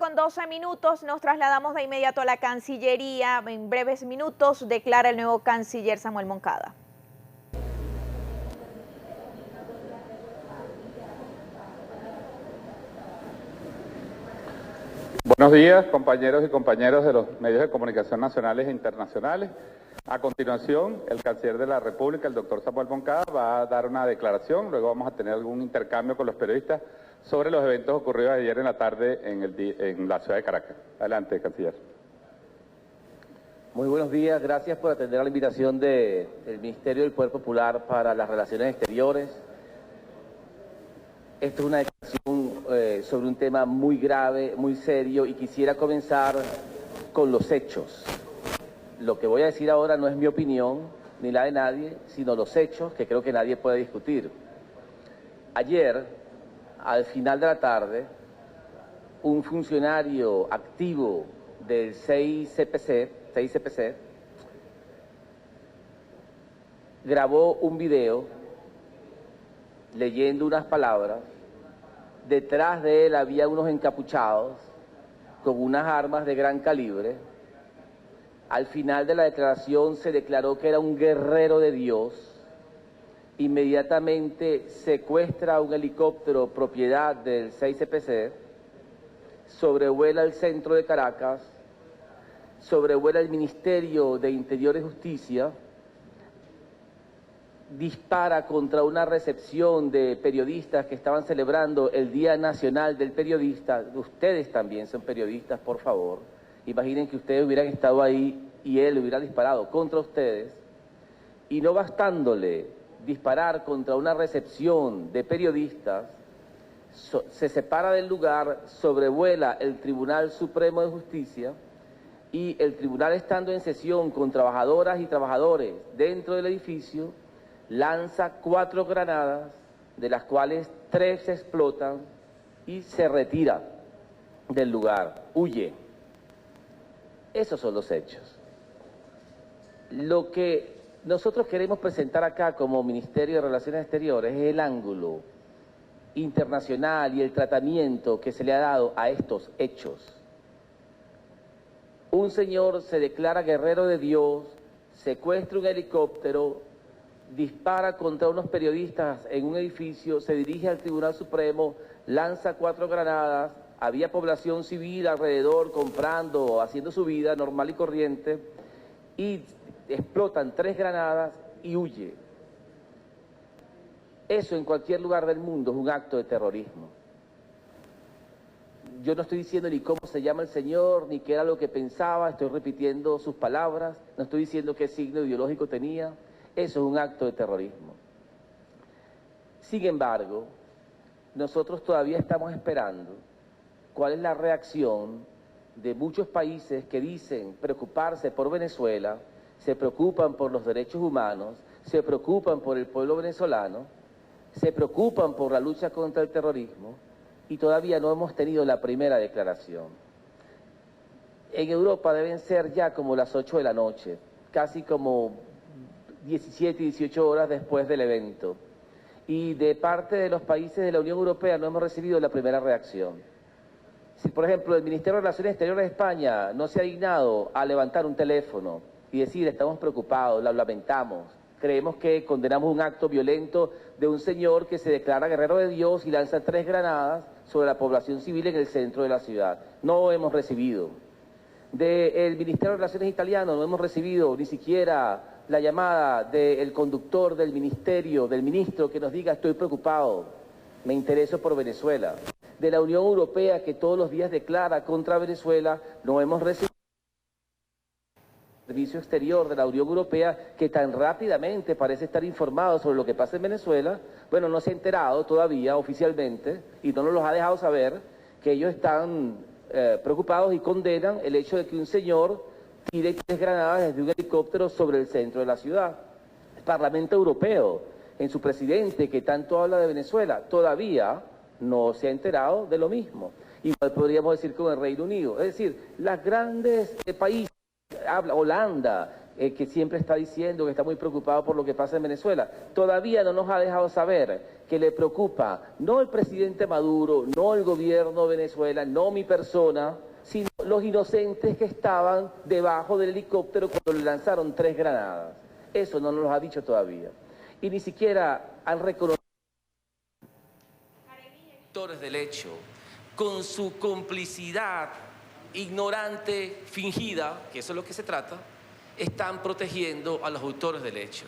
8:12, nos trasladamos de inmediato a la Cancillería. En breves minutos declara el nuevo canciller Samuel Moncada. Buenos días, compañeros y compañeras de los medios de comunicación nacionales e internacionales. A continuación, el canciller de la República, el doctor Samuel Moncada, va a dar una declaración. Luego vamos a tener algún intercambio con los periodistas sobre los eventos ocurridos ayer en la tarde en la ciudad de Caracas. Adelante, canciller. Muy buenos días, gracias por atender a la invitación del Ministerio del Poder Popular para las Relaciones Exteriores. Esto es una declaración sobre un tema muy grave, muy serio, y quisiera comenzar con los hechos. Lo que voy a decir ahora no es mi opinión, ni la de nadie, sino los hechos que creo que nadie puede discutir. Ayer, al final de la tarde, un funcionario activo del 6CPC grabó un video leyendo unas palabras. Detrás de él había unos encapuchados con unas armas de gran calibre. Al final de la declaración se declaró que era un guerrero de Dios. Inmediatamente secuestra un helicóptero propiedad del 6CPC, sobrevuela el centro de Caracas, sobrevuela el Ministerio de Interior y Justicia, dispara contra una recepción de periodistas que estaban celebrando el Día Nacional del Periodista. Ustedes también son periodistas, por favor. Imaginen que ustedes hubieran estado ahí y él hubiera disparado contra ustedes. Y no bastándole disparar contra una recepción de periodistas, se separa del lugar, sobrevuela el Tribunal Supremo de Justicia, y el tribunal, estando en sesión con trabajadoras y trabajadores dentro del edificio, lanza 4 granadas, de las cuales 3 explotan, y se retira del lugar, huye. Esos son los hechos. Lo que nosotros queremos presentar acá como Ministerio de Relaciones Exteriores es el ángulo internacional y el tratamiento que se le ha dado a estos hechos. Un señor se declara guerrero de Dios, secuestra un helicóptero, dispara contra unos periodistas en un edificio, se dirige al Tribunal Supremo, lanza 4 granadas, había población civil alrededor comprando, haciendo su vida normal y corriente, y explotan 3 granadas y huye. Eso en cualquier lugar del mundo es un acto de terrorismo. Yo no estoy diciendo ni cómo se llama el señor, ni qué era lo que pensaba, estoy repitiendo sus palabras, no estoy diciendo qué signo ideológico tenía. Eso es un acto de terrorismo. Sin embargo, nosotros todavía estamos esperando cuál es la reacción de muchos países que dicen preocuparse por Venezuela, se preocupan por los derechos humanos, se preocupan por el pueblo venezolano, se preocupan por la lucha contra el terrorismo, y todavía no hemos tenido la primera declaración. En Europa deben ser ya como las 8 de la noche, casi como 17 y 18 horas después del evento. Y de parte de los países de la Unión Europea no hemos recibido la primera reacción. Si, por ejemplo, el Ministerio de Relaciones Exteriores de España no se ha dignado a levantar un teléfono y decir estamos preocupados, lo lamentamos, creemos que condenamos un acto violento de un señor que se declara guerrero de Dios y lanza 3 granadas sobre la población civil en el centro de la ciudad. No hemos recibido. Del Ministerio de Relaciones italiano no hemos recibido ni siquiera la llamada del conductor del ministerio, del ministro, que nos diga estoy preocupado, me intereso por Venezuela. De la Unión Europea, que todos los días declara contra Venezuela, no hemos recibido el Servicio Exterior de la Unión Europea, que tan rápidamente parece estar informado sobre lo que pasa en Venezuela. Bueno, no se ha enterado todavía oficialmente y no nos los ha dejado saber que ellos están preocupados y condenan el hecho de que un señor tire 3 granadas desde un helicóptero sobre el centro de la ciudad. El Parlamento Europeo, en su presidente, que tanto habla de Venezuela, todavía no se ha enterado de lo mismo. Igual podríamos decir con el Reino Unido. Es decir, los grandes países, habla Holanda, que siempre está diciendo que está muy preocupado por lo que pasa en Venezuela, todavía no nos ha dejado saber que le preocupa no el presidente Maduro, no el gobierno de Venezuela, no mi persona, sino los inocentes que estaban debajo del helicóptero cuando le lanzaron 3 granadas. Eso no nos lo ha dicho todavía. Y ni siquiera han reconocido actores del hecho, con su complicidad ignorante, fingida, que eso es lo que se trata, están protegiendo a los autores del hecho.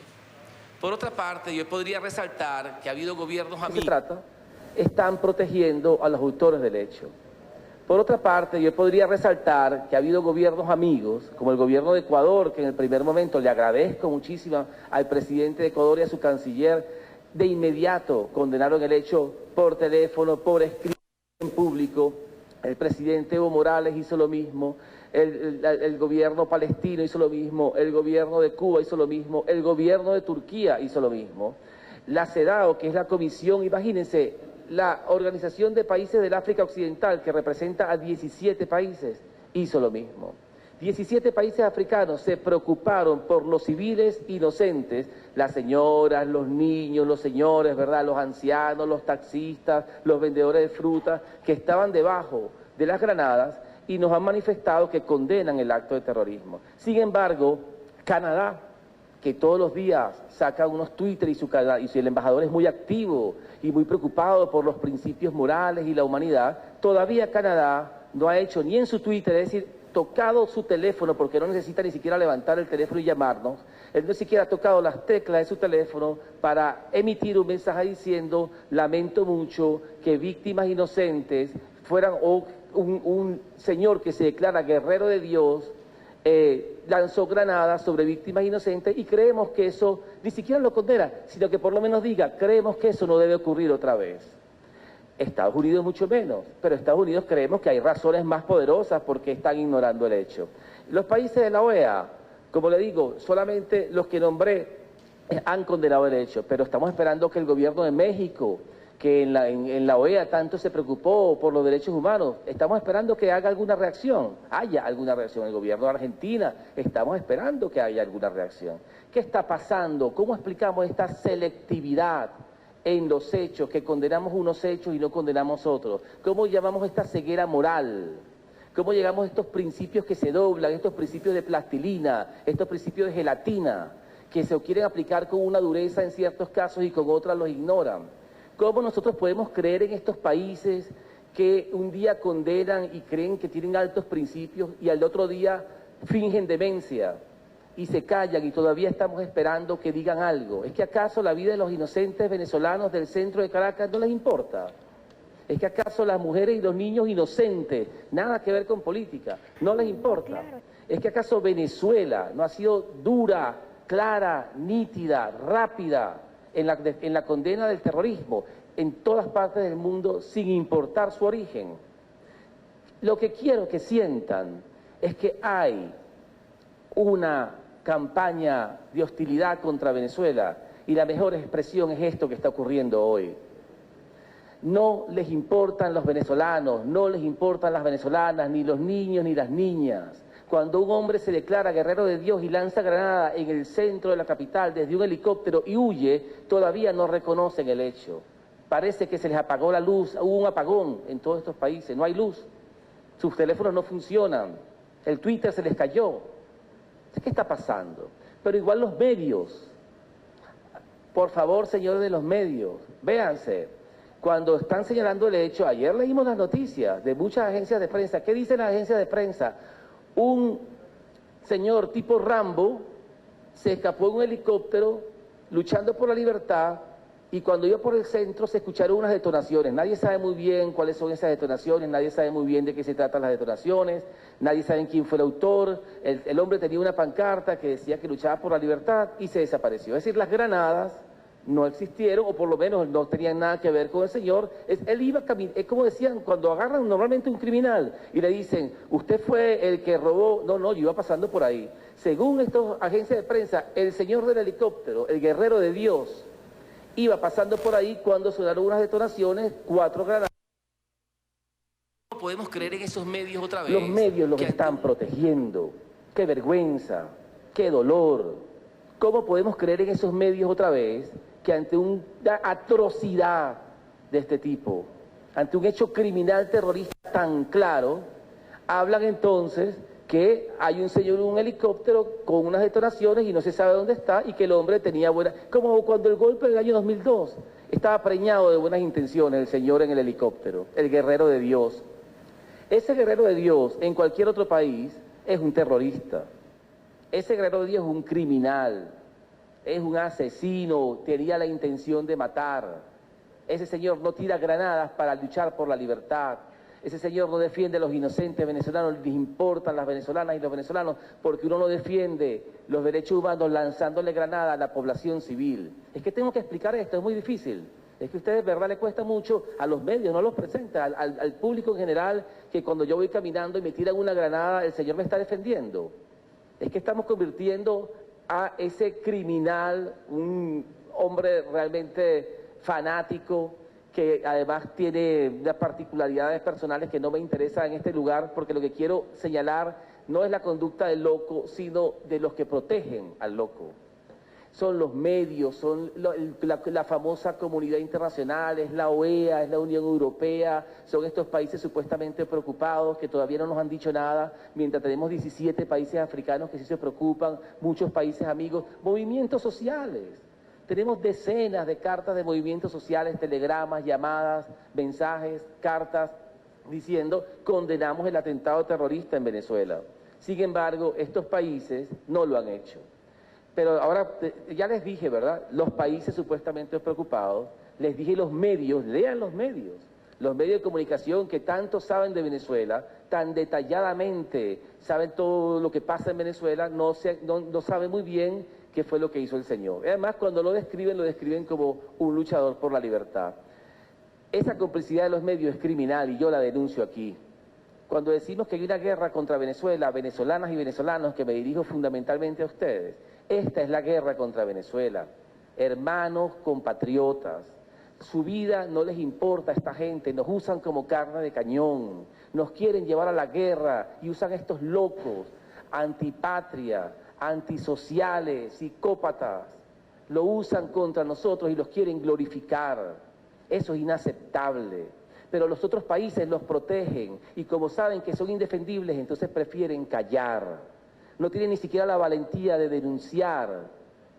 Por otra parte, yo podría resaltar que ha habido gobiernos amigos. Están protegiendo a los autores del hecho. Por otra parte, yo podría resaltar que ha habido gobiernos amigos, como el gobierno de Ecuador, que en el primer momento le agradezco muchísimo al presidente de Ecuador y a su canciller, de inmediato condenaron el hecho por teléfono, por escrito en público. El presidente Evo Morales hizo lo mismo, el gobierno palestino hizo lo mismo, el gobierno de Cuba hizo lo mismo, el gobierno de Turquía hizo lo mismo. La CEDAW, que es la comisión, imagínense, la Organización de Países del África Occidental, que representa a 17 países, hizo lo mismo. 17 países africanos se preocuparon por los civiles inocentes, las señoras, los niños, los señores, ¿verdad?, los ancianos, los taxistas, los vendedores de fruta, que estaban debajo de las granadas y nos han manifestado que condenan el acto de terrorismo. Sin embargo, Canadá, que todos los días saca unos Twitter y el embajador es muy activo y muy preocupado por los principios morales y la humanidad, todavía Canadá no ha hecho ni en su Twitter, es decir, tocado su teléfono, porque no necesita ni siquiera levantar el teléfono y llamarnos, él no siquiera ha tocado las teclas de su teléfono para emitir un mensaje diciendo, lamento mucho que víctimas inocentes fueran, o un señor que se declara guerrero de Dios, lanzó granadas sobre víctimas inocentes y creemos que eso ni siquiera lo condena, sino que por lo menos diga, creemos que eso no debe ocurrir otra vez. Estados Unidos mucho menos, pero Estados Unidos creemos que hay razones más poderosas porque están ignorando el hecho. Los países de la OEA, como le digo, solamente los que nombré han condenado el hecho, pero estamos esperando que el gobierno de México, que en la OEA tanto se preocupó por los derechos humanos, estamos esperando que haga alguna reacción, haya alguna reacción. El gobierno de Argentina, estamos esperando que haya alguna reacción. ¿Qué está pasando? ¿Cómo explicamos esta selectividad en los hechos, que condenamos unos hechos y no condenamos otros? ¿Cómo llamamos esta ceguera moral? ¿Cómo llegamos a estos principios que se doblan, estos principios de plastilina, estos principios de gelatina, que se quieren aplicar con una dureza en ciertos casos y con otras los ignoran? ¿Cómo nosotros podemos creer en estos países que un día condenan y creen que tienen altos principios y al otro día fingen demencia y se callan y todavía estamos esperando que digan algo? ¿Es que acaso la vida de los inocentes venezolanos del centro de Caracas no les importa? ¿Es que acaso las mujeres y los niños inocentes, nada que ver con política, no les importa? ¿Es que acaso Venezuela no ha sido dura, clara, nítida, rápida en la condena del terrorismo en todas partes del mundo sin importar su origen? Lo que quiero que sientan es que hay una campaña de hostilidad contra Venezuela y la mejor expresión es esto que está ocurriendo hoy. No les importan los venezolanos, no les importan las venezolanas, ni los niños ni las niñas. Cuando un hombre se declara guerrero de Dios y lanza granada en el centro de la capital desde un helicóptero y huye, todavía no reconocen el hecho. Parece que se les apagó la luz, hubo un apagón en todos estos países, no hay luz, sus teléfonos no funcionan, el Twitter se les cayó. ¿Qué está pasando? Pero igual los medios, por favor, señores de los medios, véanse, cuando están señalando el hecho, ayer leímos las noticias de muchas agencias de prensa. ¿Qué dicen las agencias de prensa? Un señor tipo Rambo se escapó en un helicóptero luchando por la libertad y cuando iba por el centro se escucharon unas detonaciones. Nadie sabe muy bien cuáles son esas detonaciones, nadie sabe muy bien de qué se tratan las detonaciones, nadie sabe quién fue el autor. El hombre tenía una pancarta que decía que luchaba por la libertad y se desapareció. Es decir, las granadas no existieron, o por lo menos no tenían nada que ver con el señor. Él iba caminando, es como decían, cuando agarran normalmente un criminal y le dicen, usted fue el que robó, no, yo iba pasando por ahí. Según estas agencias de prensa, el señor del helicóptero, el guerrero de Dios, iba pasando por ahí cuando sonaron unas detonaciones, 4 granadas. No podemos creer en esos medios otra vez. Los medios los están protegiendo. ¡Qué vergüenza! ¡Qué dolor! ¿Cómo podemos creer en esos medios otra vez que ante una atrocidad de este tipo, ante un hecho criminal terrorista tan claro, hablan entonces que hay un señor en un helicóptero con unas detonaciones y no se sabe dónde está y que el hombre tenía buena... Como cuando el golpe del año 2002, estaba preñado de buenas intenciones el señor en el helicóptero, el guerrero de Dios. Ese guerrero de Dios en cualquier otro país es un terrorista. Ese guerrero de Dios es un criminal, es un asesino, tenía la intención de matar. Ese señor no tira granadas para luchar por la libertad. Ese señor no defiende a los inocentes venezolanos, les importan las venezolanas y los venezolanos, porque uno no defiende los derechos humanos lanzándole granadas a la población civil. Es que tengo que explicar esto, es muy difícil. Es que a ustedes, verdad, le cuesta mucho a los medios, no los presenta, al público en general, que cuando yo voy caminando y me tiran una granada, el señor me está defendiendo. Es que estamos convirtiendo a ese criminal, un hombre realmente fanático, que además tiene unas particularidades personales que no me interesan en este lugar, porque lo que quiero señalar no es la conducta del loco, sino de los que protegen al loco. Son los medios, son la famosa comunidad internacional, es la OEA, es la Unión Europea, son estos países supuestamente preocupados que todavía no nos han dicho nada, mientras tenemos 17 países africanos que sí se preocupan, muchos países amigos, movimientos sociales. Tenemos decenas de cartas de movimientos sociales, telegramas, llamadas, mensajes, cartas, diciendo condenamos el atentado terrorista en Venezuela. Sin embargo, estos países no lo han hecho. Pero ahora, ya les dije, ¿verdad? Los países supuestamente preocupados, les dije los medios, lean los medios de comunicación que tanto saben de Venezuela, tan detalladamente saben todo lo que pasa en Venezuela, no saben muy bien qué fue lo que hizo el señor. Además, cuando lo describen como un luchador por la libertad. Esa complicidad de los medios es criminal y yo la denuncio aquí. Cuando decimos que hay una guerra contra Venezuela, venezolanas y venezolanos, que me dirijo fundamentalmente a ustedes, esta es la guerra contra Venezuela. Hermanos, compatriotas, su vida no les importa a esta gente, nos usan como carne de cañón, nos quieren llevar a la guerra y usan estos locos, antipatria, antisociales, psicópatas, lo usan contra nosotros y los quieren glorificar. Eso es inaceptable. Pero los otros países los protegen y como saben que son indefendibles, entonces prefieren callar. No tienen ni siquiera la valentía de denunciar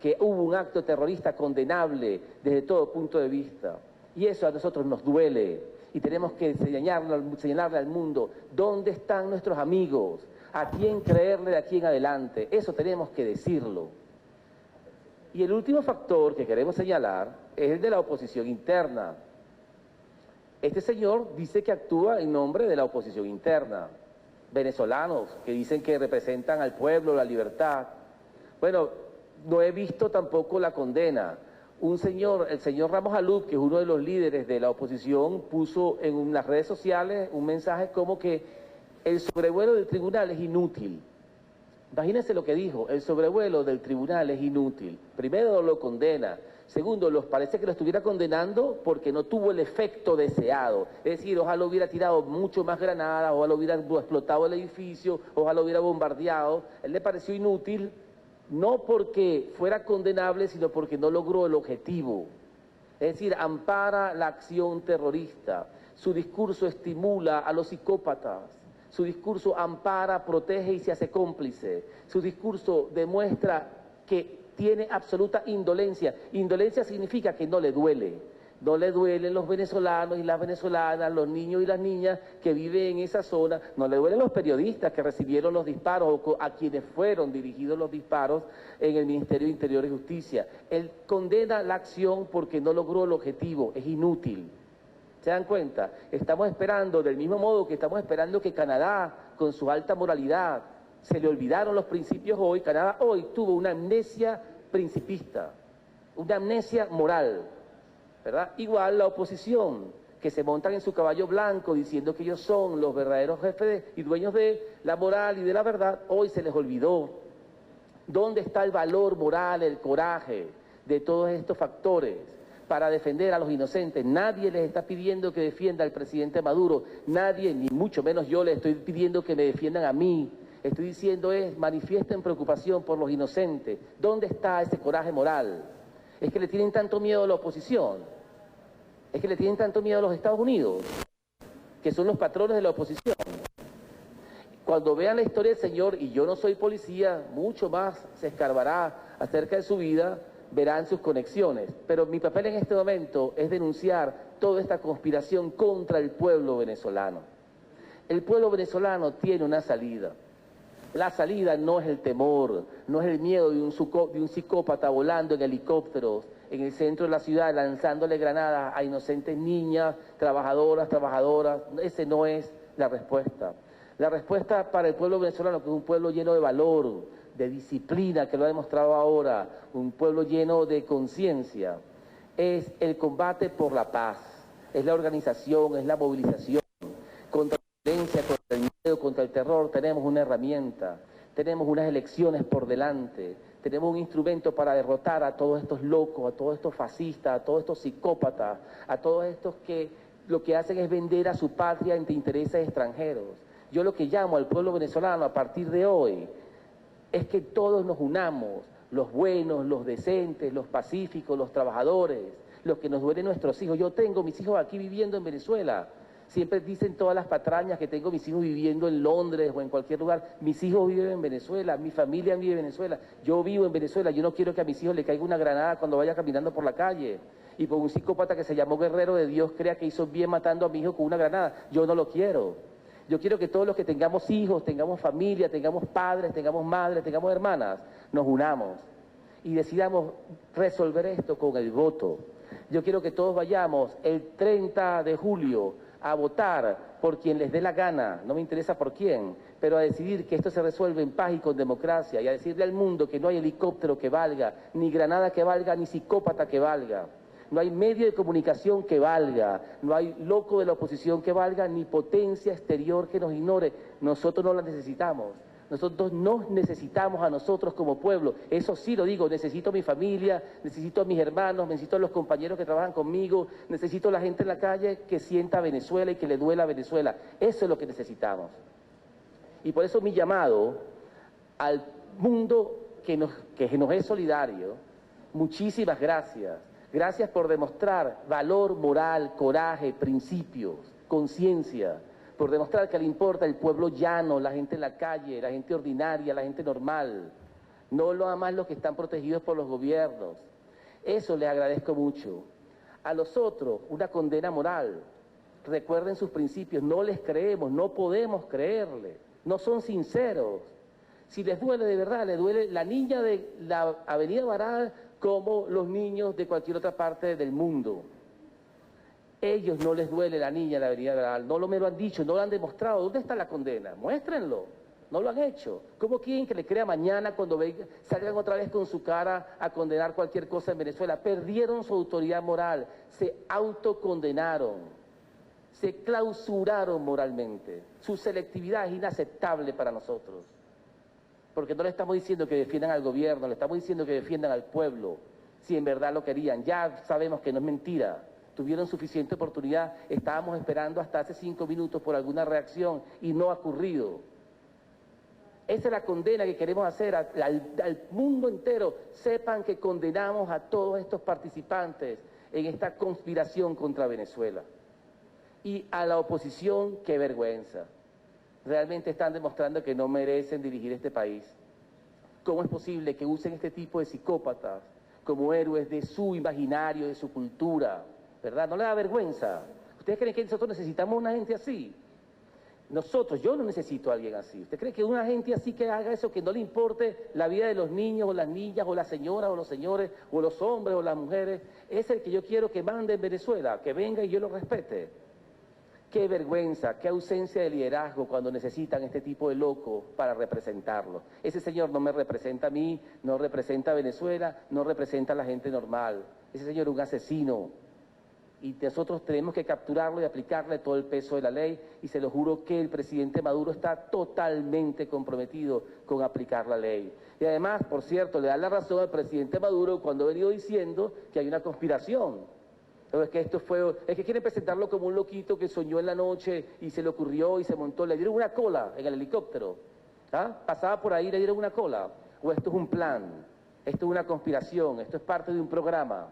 que hubo un acto terrorista condenable desde todo punto de vista. Y eso a nosotros nos duele y tenemos que señalarle al mundo dónde están nuestros amigos, a quién creerle de aquí en adelante. Eso tenemos que decirlo. Y el último factor que queremos señalar es el de la oposición interna. Este señor dice que actúa en nombre de la oposición interna. Venezolanos que dicen que representan al pueblo, la libertad. Bueno, no he visto tampoco la condena. El señor Ramos Alup, que es uno de los líderes de la oposición, puso en las redes sociales un mensaje como que el sobrevuelo del tribunal es inútil. Imagínense lo que dijo, el sobrevuelo del tribunal es inútil. Primero lo condena. Segundo, parece que lo estuviera condenando porque no tuvo el efecto deseado. Es decir, ojalá hubiera tirado mucho más granadas, ojalá hubiera explotado el edificio, ojalá hubiera bombardeado. Él le pareció inútil, no porque fuera condenable, sino porque no logró el objetivo. Es decir, ampara la acción terrorista. Su discurso estimula a los psicópatas. Su discurso ampara, protege y se hace cómplice. Su discurso demuestra que tiene absoluta indolencia. Indolencia significa que no le duele. No le duelen los venezolanos y las venezolanas, los niños y las niñas que viven en esa zona. No le duelen los periodistas que recibieron los disparos o a quienes fueron dirigidos los disparos en el Ministerio de Interior y Justicia. Él condena la acción porque no logró el objetivo, es inútil. ¿Se dan cuenta? Estamos esperando, del mismo modo que estamos esperando que Canadá, con su alta moralidad, se le olvidaron los principios hoy. Canadá hoy tuvo una amnesia principista, una amnesia moral, ¿verdad? Igual la oposición, que se montan en su caballo blanco diciendo que ellos son los verdaderos jefes y dueños de la moral y de la verdad, hoy se les olvidó. ¿Dónde está el valor moral, el coraje de todos estos factores para defender a los inocentes? Nadie les está pidiendo que defienda al presidente Maduro, nadie, ni mucho menos yo, les estoy pidiendo que me defiendan a mí. Estoy diciendo es, manifiesten preocupación por los inocentes. ¿Dónde está ese coraje moral? Es que le tienen tanto miedo a la oposición. Es que le tienen tanto miedo a los Estados Unidos, que son los patrones de la oposición. Cuando vean la historia del señor, y yo no soy policía, mucho más se escarbará acerca de su vida, verán sus conexiones. Pero mi papel en este momento es denunciar toda esta conspiración contra el pueblo venezolano. El pueblo venezolano tiene una salida. La salida no es el temor, no es el miedo de un psicópata volando en helicópteros en el centro de la ciudad, lanzándole granadas a inocentes niñas, trabajadoras. Ese no es la respuesta. La respuesta para el pueblo venezolano, que es un pueblo lleno de valor, de disciplina, que lo ha demostrado ahora, un pueblo lleno de conciencia, es el combate por la paz, es la organización, es la movilización contra la violencia, contra el miedo, contra el terror. Tenemos una herramienta, tenemos unas elecciones por delante, tenemos un instrumento para derrotar a todos estos locos, a todos estos fascistas, a todos estos psicópatas, a todos estos que lo que hacen es vender a su patria ante intereses extranjeros. Yo lo que llamo al pueblo venezolano a partir de hoy es que todos nos unamos, los buenos, los decentes, los pacíficos, los trabajadores, los que nos duelen nuestros hijos. Yo tengo mis hijos aquí viviendo en Venezuela. Siempre dicen todas las patrañas que tengo mis hijos viviendo en Londres o en cualquier lugar. Mis hijos viven en Venezuela, mi familia vive en Venezuela, yo vivo en Venezuela. Yo no quiero que a mis hijos le caiga una granada cuando vaya caminando por la calle y por un psicópata que se llamó Guerrero de Dios crea que hizo bien matando a mi hijo con una granada. Yo no lo quiero. Yo quiero que todos los que tengamos hijos, tengamos familia, tengamos padres, tengamos madres, tengamos hermanas, nos unamos y decidamos resolver esto con el voto. Yo quiero que todos vayamos el 30 de julio a votar por quien les dé la gana, no me interesa por quién, pero a decidir que esto se resuelve en paz y con democracia, y a decirle al mundo que no hay helicóptero que valga, ni granada que valga, ni psicópata que valga. No hay medio de comunicación que valga, no hay loco de la oposición que valga, ni potencia exterior que nos ignore. Nosotros no la necesitamos. Nosotros nos necesitamos a nosotros como pueblo. Eso sí lo digo, necesito a mi familia, necesito a mis hermanos, necesito a los compañeros que trabajan conmigo, necesito a la gente en la calle que sienta a Venezuela y que le duela a Venezuela. Eso es lo que necesitamos. Y por eso mi llamado al mundo que nos es solidario, muchísimas gracias. Gracias por demostrar valor moral, coraje, principios, conciencia, por demostrar que le importa el pueblo llano, la gente en la calle, la gente ordinaria, la gente normal, no nada más los que están protegidos por los gobiernos. Eso les agradezco mucho. A los otros, una condena moral. Recuerden sus principios, no les creemos, no podemos creerles, no son sinceros. Si les duele de verdad, les duele la niña de la Avenida Baral como los niños de cualquier otra parte del mundo. Ellos no les duele la niña de la Avenida Baral, no me lo han dicho, no lo han demostrado. ¿Dónde está la condena? Muéstrenlo. No lo han hecho. ¿Cómo quieren que le crea mañana cuando salgan otra vez con su cara a condenar cualquier cosa en Venezuela? Perdieron su autoridad moral, se autocondenaron, se clausuraron moralmente. Su selectividad es inaceptable para nosotros. Porque no le estamos diciendo que defiendan al gobierno, le estamos diciendo que defiendan al pueblo, si en verdad lo querían. Ya sabemos que no es mentira, tuvieron suficiente oportunidad, estábamos esperando hasta hace 5 minutos por alguna reacción y no ha ocurrido. Esa es la condena que queremos hacer al mundo entero. Sepan que condenamos a todos estos participantes en esta conspiración contra Venezuela. Y a la oposición, qué vergüenza. Realmente están demostrando que no merecen dirigir este país. ¿Cómo es posible que usen este tipo de psicópatas como héroes de su imaginario, de su cultura? ¿Verdad? ¿No le da vergüenza? ¿Ustedes creen que nosotros necesitamos una gente así? Yo no necesito a alguien así. ¿Usted cree que una gente así que haga eso, que no le importe la vida de los niños o las niñas o las señoras o los señores o los hombres o las mujeres, es el que yo quiero que mande en Venezuela, que venga y yo lo respete? Qué vergüenza, qué ausencia de liderazgo cuando necesitan este tipo de locos para representarlo. Ese señor no me representa a mí, no representa a Venezuela, no representa a la gente normal. Ese señor es un asesino. Y nosotros tenemos que capturarlo y aplicarle todo el peso de la ley. Y se lo juro que el presidente Maduro está totalmente comprometido con aplicar la ley. Y además, por cierto, le da la razón al presidente Maduro cuando ha venido diciendo que hay una conspiración. Es que quieren presentarlo como un loquito que soñó en la noche y se le ocurrió y se montó, le dieron una cola en el helicóptero. ¿Ah? ¿Pasaba por ahí y le dieron una cola? ¿O esto es un plan? ¿Esto es una conspiración? ¿Esto es parte de un programa?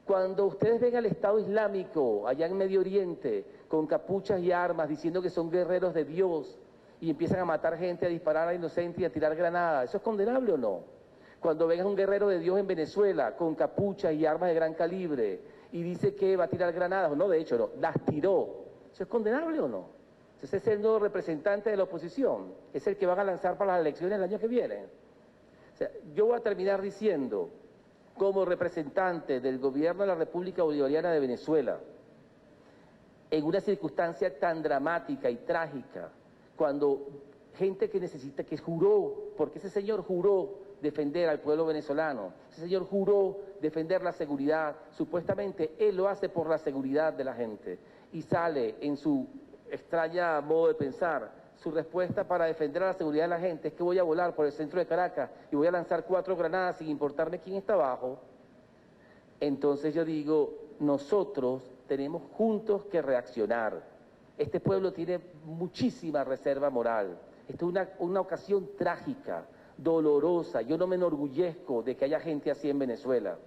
Cuando ustedes ven al Estado Islámico allá en Medio Oriente con capuchas y armas diciendo que son guerreros de Dios y empiezan a matar gente, a disparar a inocentes y a tirar granadas, ¿eso es condenable o no? Cuando ven a un guerrero de Dios en Venezuela con capuchas y armas de gran calibre y dice que va a tirar granadas, no, de hecho no, las tiró, ¿eso es condenable o no? Ese es el nuevo representante de la oposición, es el que van a lanzar para las elecciones el año que viene. O sea, yo voy a terminar diciendo, como representante del gobierno de la República Bolivariana de Venezuela, en una circunstancia tan dramática y trágica, cuando gente que necesita, que juró, porque ese señor juró defender al pueblo venezolano, ese señor juró defender la seguridad, supuestamente él lo hace por la seguridad de la gente, y sale en su extraña modo de pensar, su respuesta para defender a la seguridad de la gente es que voy a volar por el centro de Caracas y voy a lanzar 4 granadas sin importarme quién está abajo. Entonces yo digo, nosotros tenemos juntos que reaccionar. Este pueblo tiene muchísima reserva moral. Esta es una ocasión trágica, dolorosa. Yo no me enorgullezco de que haya gente así en Venezuela.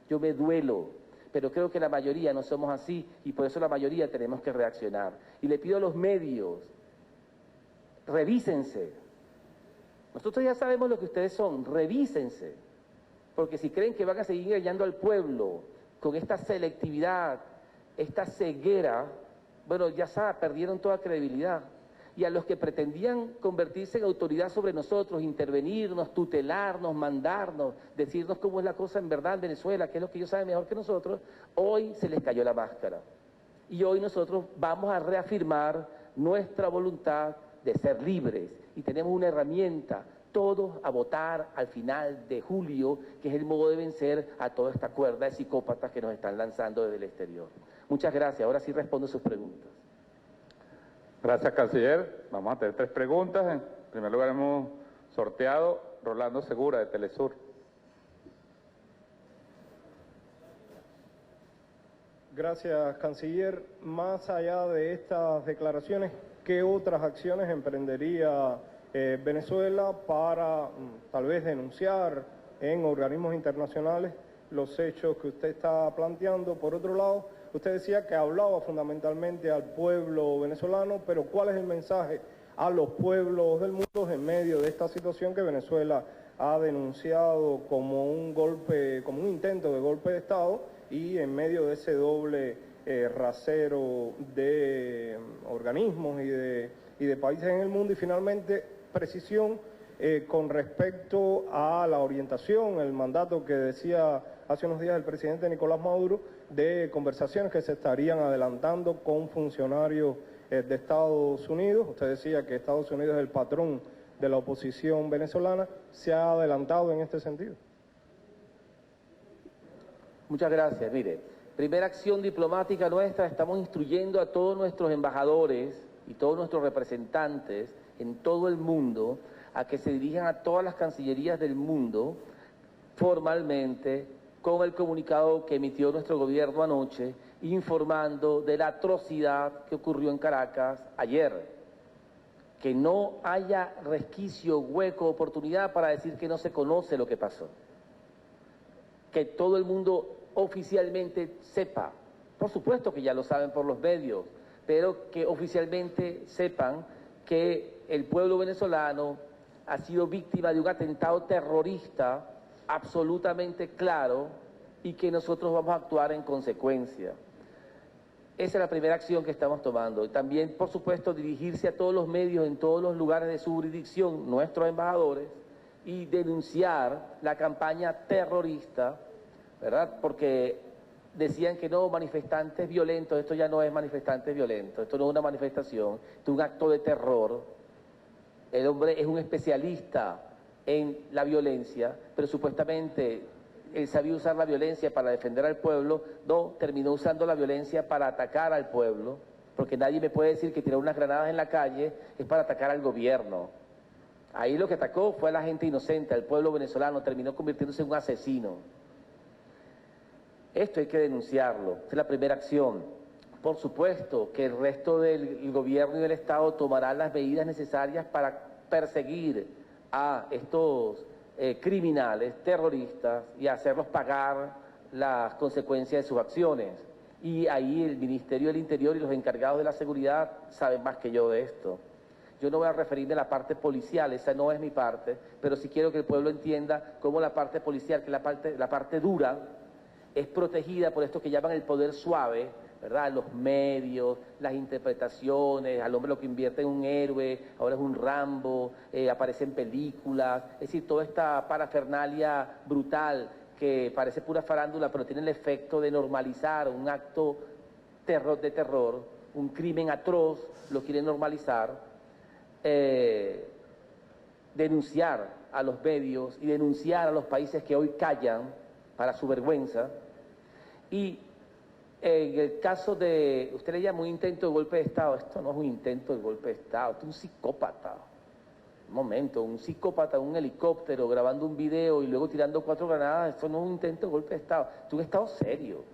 Yo me duelo, pero creo que la mayoría no somos así y por eso la mayoría tenemos que reaccionar. Y le pido a los medios, revísense. Nosotros ya sabemos lo que ustedes son, revísense. Porque si creen que van a seguir engañando al pueblo con esta selectividad, esta ceguera, bueno, ya saben, perdieron toda credibilidad. Y a los que pretendían convertirse en autoridad sobre nosotros, intervenirnos, tutelarnos, mandarnos, decirnos cómo es la cosa en verdad en Venezuela, que es lo que ellos saben mejor que nosotros, hoy se les cayó la máscara. Y hoy nosotros vamos a reafirmar nuestra voluntad de ser libres y tenemos una herramienta, todos a votar al final de julio, que es el modo de vencer a toda esta cuerda de psicópatas que nos están lanzando desde el exterior. Muchas gracias, ahora sí respondo sus preguntas. Gracias, canciller. Vamos a tener 3 preguntas. En primer lugar hemos sorteado Rolando Segura, de Telesur. Gracias, canciller. Más allá de estas declaraciones, ¿qué otras acciones emprendería Venezuela para tal vez denunciar en organismos internacionales los hechos que usted está planteando? Por otro lado, usted decía que hablaba fundamentalmente al pueblo venezolano, pero ¿cuál es el mensaje a los pueblos del mundo en medio de esta situación que Venezuela ha denunciado como un golpe, como un intento de golpe de Estado, y en medio de ese doble rasero de organismos y de países en el mundo? Y finalmente, precisión con respecto a la orientación, el mandato que decía hace unos días el presidente Nicolás Maduro, de conversaciones que se estarían adelantando con funcionarios de Estados Unidos. Usted decía que Estados Unidos es el patrón de la oposición venezolana. ¿Se ha adelantado en este sentido? Muchas gracias. Mire, primera acción diplomática nuestra, estamos instruyendo a todos nuestros embajadores y todos nuestros representantes en todo el mundo a que se dirijan a todas las cancillerías del mundo formalmente con el comunicado que emitió nuestro gobierno anoche, informando de la atrocidad que ocurrió en Caracas ayer. Que no haya resquicio, hueco, oportunidad para decir que no se conoce lo que pasó. Que todo el mundo oficialmente sepa, por supuesto que ya lo saben por los medios, pero que oficialmente sepan que el pueblo venezolano ha sido víctima de un atentado terrorista absolutamente claro y que nosotros vamos a actuar en consecuencia. Esa es la primera acción que estamos tomando. Y también, por supuesto, dirigirse a todos los medios en todos los lugares de su jurisdicción, nuestros embajadores, y denunciar la campaña terrorista, ¿verdad? Porque decían que no, manifestantes violentos. Esto ya no es manifestantes violentos, esto no es una manifestación, esto es un acto de terror. El hombre es un especialista en la violencia, pero supuestamente él sabía usar la violencia para defender al pueblo. No, terminó usando la violencia para atacar al pueblo, porque nadie me puede decir que tirar unas granadas en la calle es para atacar al gobierno. Ahí lo que atacó fue a la gente inocente, al pueblo venezolano, terminó convirtiéndose en un asesino. Esto hay que denunciarlo, esta es la primera acción. Por supuesto que el resto del gobierno y del Estado tomará las medidas necesarias para perseguir a estos criminales, terroristas, y hacerlos pagar las consecuencias de sus acciones. Y ahí el Ministerio del Interior y los encargados de la seguridad saben más que yo de esto. Yo no voy a referirme a la parte policial, esa no es mi parte, pero sí quiero que el pueblo entienda cómo la parte policial, que es la parte dura, es protegida por esto que llaman el poder suave, ¿verdad? Los medios, las interpretaciones, al hombre lo que invierte en un héroe, ahora es un Rambo, aparece en películas, es decir, toda esta parafernalia brutal que parece pura farándula, pero tiene el efecto de normalizar un acto de terror, un crimen atroz, lo quieren normalizar, denunciar a los medios y denunciar a los países que hoy callan para su vergüenza. Y en el caso de, usted le llama un intento de golpe de Estado, esto no es un intento de golpe de Estado, esto es un psicópata. Un momento, un psicópata en un helicóptero grabando un video y luego tirando 4 granadas, esto no es un intento de golpe de Estado, esto es un Estado serio,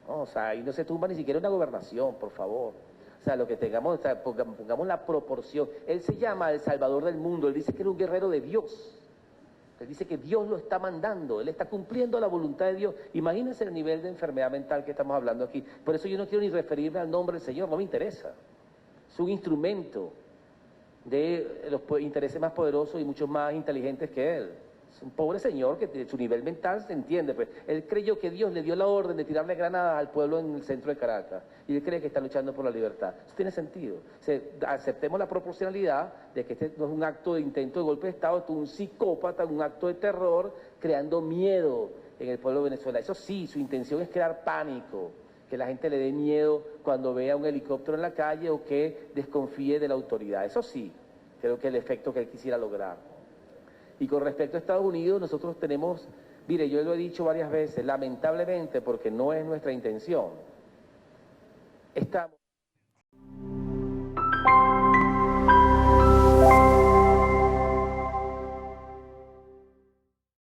¿no? O sea, ahí no se tumba ni siquiera una gobernación, por favor. O sea, lo que tengamos, o sea, pongamos la proporción. Él se llama el Salvador del mundo, él dice que era un guerrero de Dios. Él dice que Dios lo está mandando, él está cumpliendo la voluntad de Dios. Imagínense el nivel de enfermedad mental que estamos hablando aquí. Por eso yo no quiero ni referirme al nombre del Señor, no me interesa. Es un instrumento de los intereses más poderosos y muchos más inteligentes que él. Es un pobre señor que su nivel mental se entiende. Pues. Él creyó que Dios le dio la orden de tirarle granadas al pueblo en el centro de Caracas. Y él cree que está luchando por la libertad. Eso tiene sentido. O sea, aceptemos la proporcionalidad de que este no es un acto de intento de golpe de Estado, esto es un psicópata, un acto de terror, creando miedo en el pueblo de Venezuela. Eso sí, su intención es crear pánico, que la gente le dé miedo cuando vea un helicóptero en la calle o que desconfíe de la autoridad. Eso sí, creo que es el efecto que él quisiera lograr. Y con respecto a Estados Unidos, nosotros tenemos, mire, yo lo he dicho varias veces, lamentablemente, porque no es nuestra intención, estamos